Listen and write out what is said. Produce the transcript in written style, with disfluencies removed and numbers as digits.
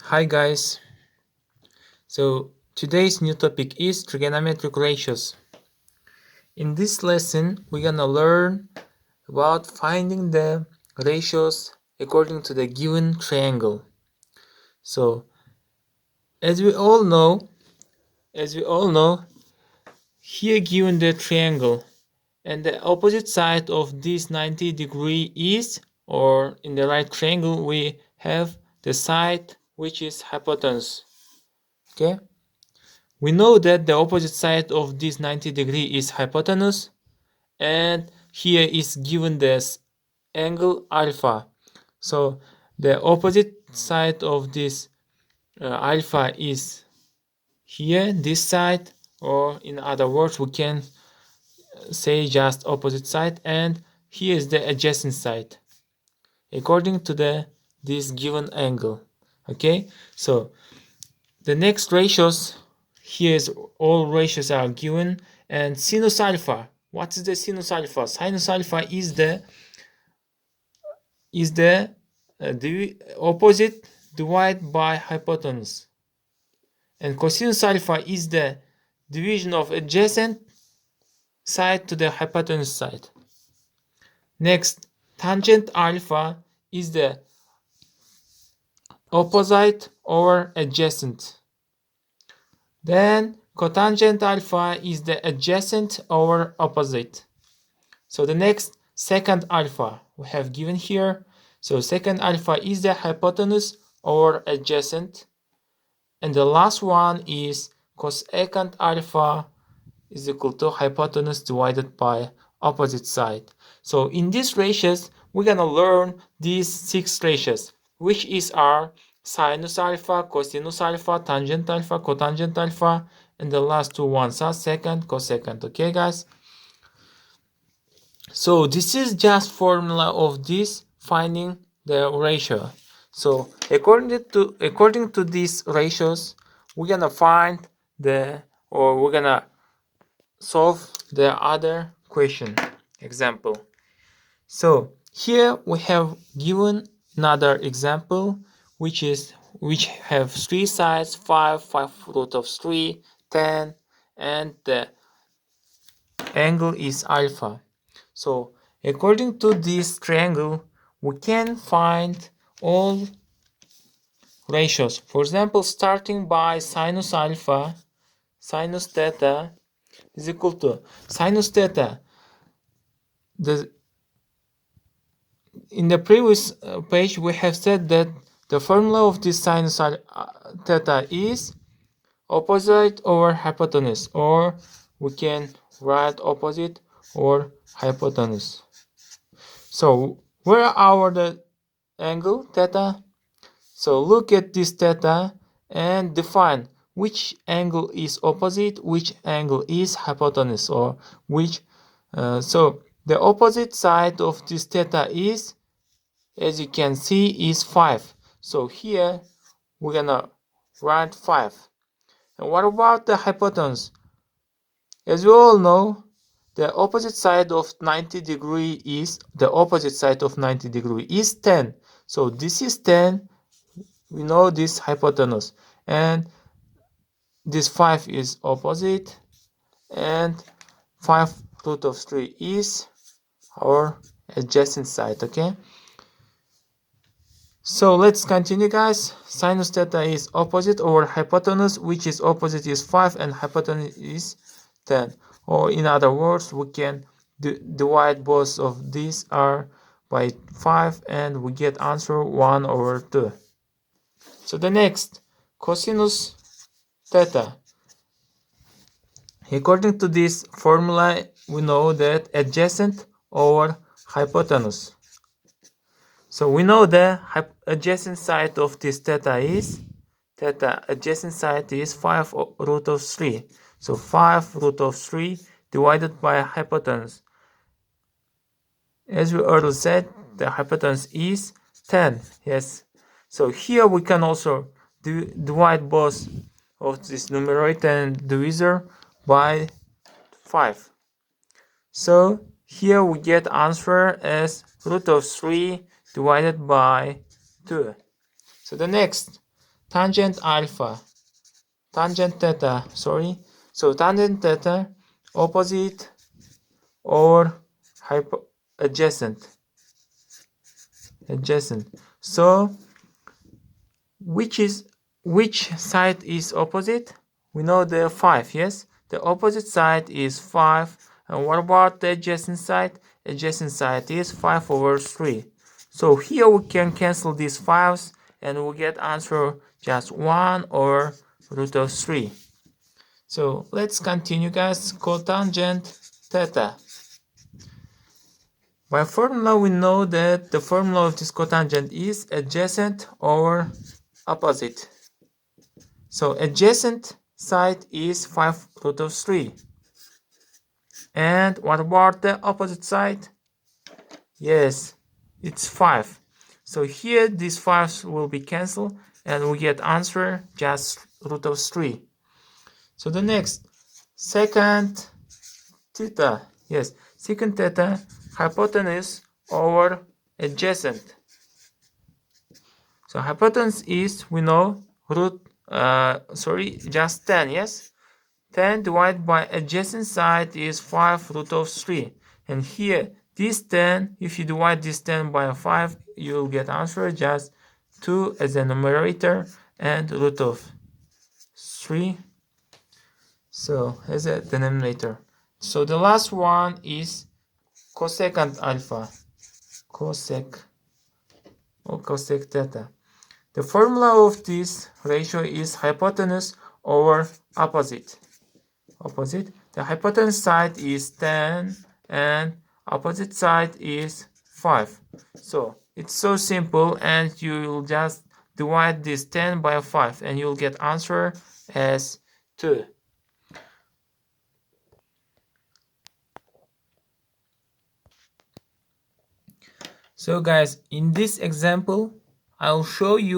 Hi guys, so today's new topic is trigonometric ratios. In this lesson we're gonna learn about finding the ratios according to the given triangle. So as we all know, here given the triangle and the opposite side of this 90 degree is, or in the right triangle we have the side which is hypotenuse. Okay, we know that the opposite side of this 90 degree is hypotenuse, and here is given this angle alpha. So the opposite side of this alpha is here, this side, or in other words we can say just opposite side, and here is the adjacent side according to this given angle. Okay, so the next ratios, here's all ratios are given, and sinus alpha. What is the sinus alpha? Sinus alpha is the opposite divided by hypotenuse, and cosinus alpha is the division of adjacent side to the hypotenuse side. Next, tangent alpha is the opposite over adjacent. Then cotangent alpha is the adjacent over opposite. So the next, secant alpha we have given here. So secant alpha is the hypotenuse over adjacent. And the last one is cosecant alpha is equal to hypotenuse divided by opposite side. So in these ratios, we're gonna learn these 6 ratios, which is our sinus alpha, cosinus alpha, tangent alpha, cotangent alpha, and the last two ones are secant, cosecant. Okay, guys? So this is just formula of this finding the ratio. So according to these ratios, we're gonna find we're gonna solve the other question example. So here we have given another example which have 3 sides, 5 root of 3, 10, and the angle is alpha. So according to this triangle we can find all ratios. For example, starting by sinus alpha, sinus theta is equal to sinus theta. In the previous page we have said that the formula of this sinus theta is opposite over hypotenuse, or we can write opposite or hypotenuse. So where are the angle theta? So look at this theta and define which angle is opposite, which angle is hypotenuse, or which so the opposite side of this theta is, as you can see, is 5. So here we're gonna write 5. And what about the hypotenuse? As we all know, the opposite side of 90 degree is 10. So this is 10. We know this hypotenuse, and this 5 is opposite, and 5 root of 3 is our adjacent side. Okay, so let's continue, guys. Sinus theta is opposite over hypotenuse, which is opposite is 5 and hypotenuse is 10. Or in other words, we can divide both of these are by 5 and we get answer 1 over 2. So the next, cosinus theta. According to this formula, we know that adjacent over hypotenuse. So we know the adjacent side of this theta adjacent side is 5 root of 3. So 5 root of 3 divided by hypotenuse. As we earlier said, the hypotenuse is 10. Yes. So here we can also divide both of this numerator and divisor by 5. So here we get answer as root of 3 divided by 2. So the next, tangent alpha, tangent theta, sorry. So tangent theta, opposite or adjacent. So which side is opposite? We know the 5, yes? The opposite side is 5. And what about the adjacent side? Adjacent side is 5 over 3. So here we can cancel these 5s and we'll get answer just 1 over root of 3. So let's continue, guys. Cotangent theta. By formula, we know that the formula of this cotangent is adjacent over opposite. So adjacent side is 5 root of 3. And what about the opposite side? Yes, it's 5. So here these 5's will be cancelled and we get answer just root of 3. So the next, secant theta. Yes, secant theta, hypotenuse over adjacent. So hypotenuse is, we know, just 10, yes? 10 divided by adjacent side is 5 root of 3. And here, this 10, if you divide this 10 by 5, you'll get answer just 2 as a numerator and root of 3. So, as a denominator. So, the last one is cosecant alpha. Cosec theta. The formula of this ratio is hypotenuse over opposite. The hypotenuse side is 10 and opposite side is 5. So it's so simple, and you'll just divide this 10 by 5 and you'll get answer as 2. So guys, in this example I'll show you